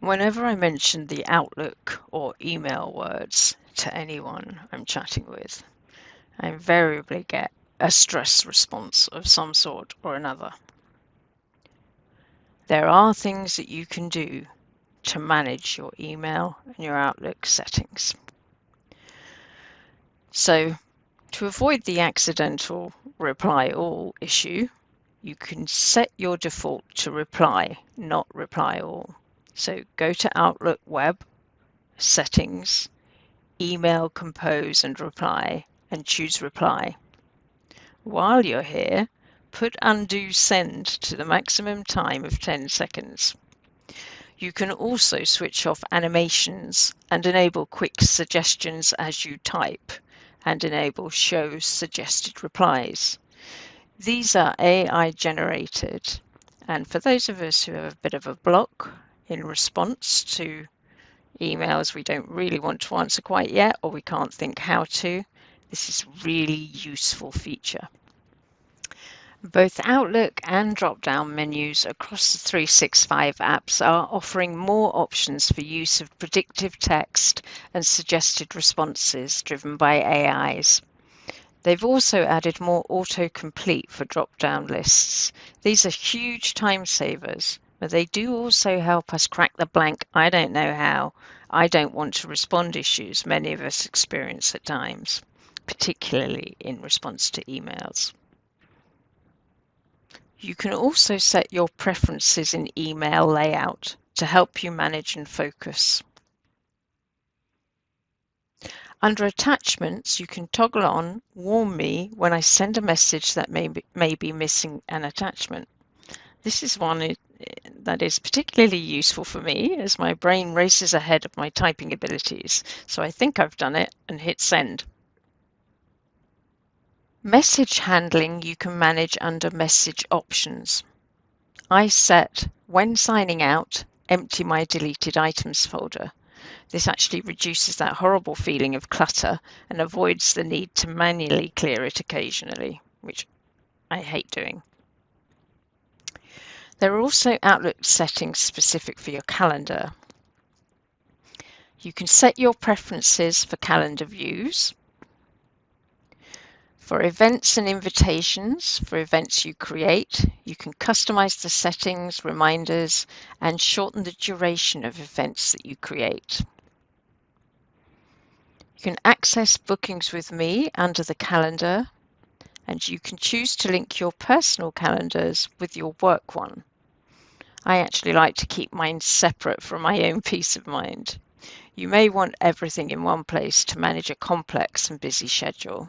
Whenever I mention the Outlook or email words to anyone I'm chatting with, I invariably get a stress response of some sort or another. There are things that you can do to manage your email and your Outlook settings. So, to avoid the accidental reply all issue, you can set your default to reply, not reply all. So go to Outlook Web, Settings, Email Compose and Reply, and choose Reply. While you're here, put Undo Send to the maximum time of 10 seconds. You can also switch off animations and enable quick suggestions as you type, and enable Show Suggested Replies. These are AI generated, and for those of us who have a bit of a block in response to emails we don't really want to answer quite yet, or we can't think how to, this is a really useful feature. Both Outlook and drop-down menus across the 365 apps are offering more options for use of predictive text and suggested responses driven by AIs. They've also added more autocomplete for drop-down lists. These are huge time savers, but they do also help us crack the blank "I don't know how, I don't want to respond" issues many of us experience at times, particularly in response to emails. You can also set your preferences in email layout to help you manage and focus. Under Attachments, you can toggle on Warn Me when I send a message that may be missing an attachment. This is one that is particularly useful for me as my brain races ahead of my typing abilities, so I think I've done it and hit send. Message handling you can manage under Message Options. I set when signing out, empty my deleted items folder. This actually reduces that horrible feeling of clutter and avoids the need to manually clear it occasionally, which I hate doing. There are also Outlook settings specific for your calendar. You can set your preferences for calendar views, for events and invitations, for events you create. You can customize the settings, reminders, and shorten the duration of events that you create. You can access Bookings with Me under the calendar, and you can choose to link your personal calendars with your work one. I actually like to keep mine separate for my own peace of mind. You may want everything in one place to manage a complex and busy schedule.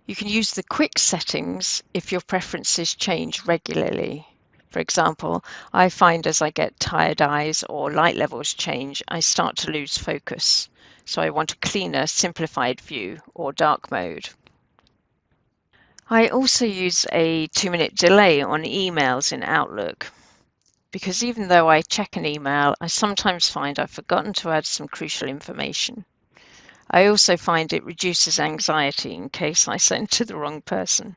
You can use the quick settings if your preferences change regularly. For example, I find as I get tired eyes or light levels change, I start to lose focus. So I want a cleaner, simplified view or dark mode. I also use a 2-minute delay on emails in Outlook, because even though I check an email, I sometimes find I've forgotten to add some crucial information. I also find it reduces anxiety in case I send to the wrong person.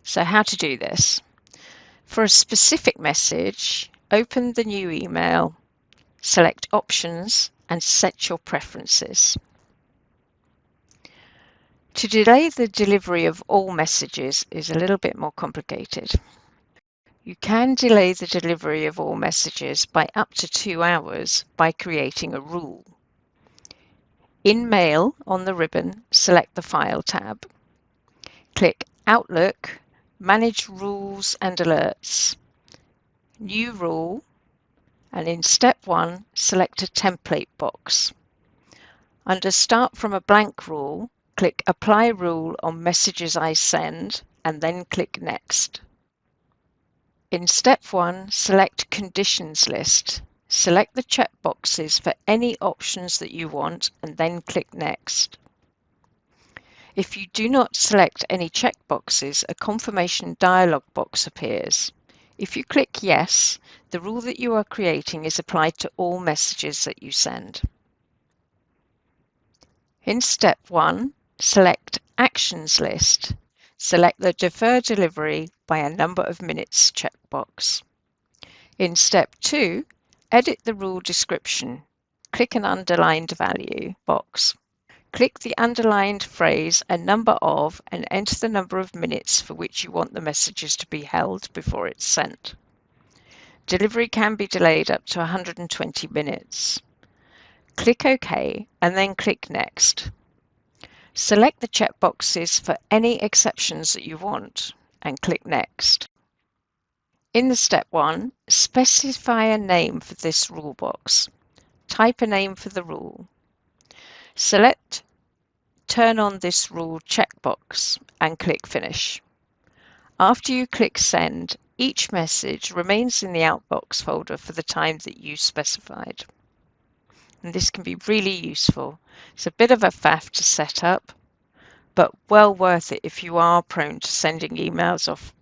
So how to do this? For a specific message, open the new email, select Options, and set your preferences. To delay the delivery of all messages is a little bit more complicated. You can delay the delivery of all messages by up to 2 hours by creating a rule. In Mail on the ribbon, select the File tab. Click Outlook, Manage Rules and Alerts, New Rule, and in Step 1, select a template box. Under Start from a Blank Rule, click Apply Rule on Messages I Send, and then click Next. In Step 1, select Conditions List. Select the checkboxes for any options that you want and then click Next. If you do not select any checkboxes, a confirmation dialog box appears. If you click Yes, the rule that you are creating is applied to all messages that you send. In Step 1, select Actions List. Select the Defer Delivery by a number of minutes checkbox. In step 2, edit the rule description. Click an underlined value box. Click the underlined phrase "a number of" and enter the number of minutes for which you want the messages to be held before it's sent. Delivery can be delayed up to 120 minutes. Click OK and then click Next. Select the checkboxes for any exceptions that you want and click Next. In the step 1, specify a name for this rule box. Type a name for the rule. Select Turn on this rule checkbox and click Finish. After you click Send, each message remains in the Outbox folder for the time that you specified. And this can be really useful. It's a bit of a faff to set up, but well worth it if you are prone to sending emails off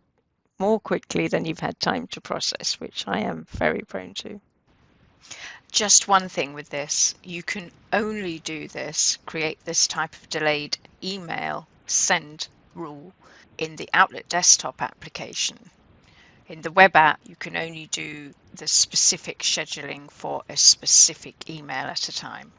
more quickly than you've had time to process, which I am very prone to. Just one thing with this, you can only do this, create this type of delayed email send rule in the Outlook desktop application. In the web app, you can only do the specific scheduling for a specific email at a time.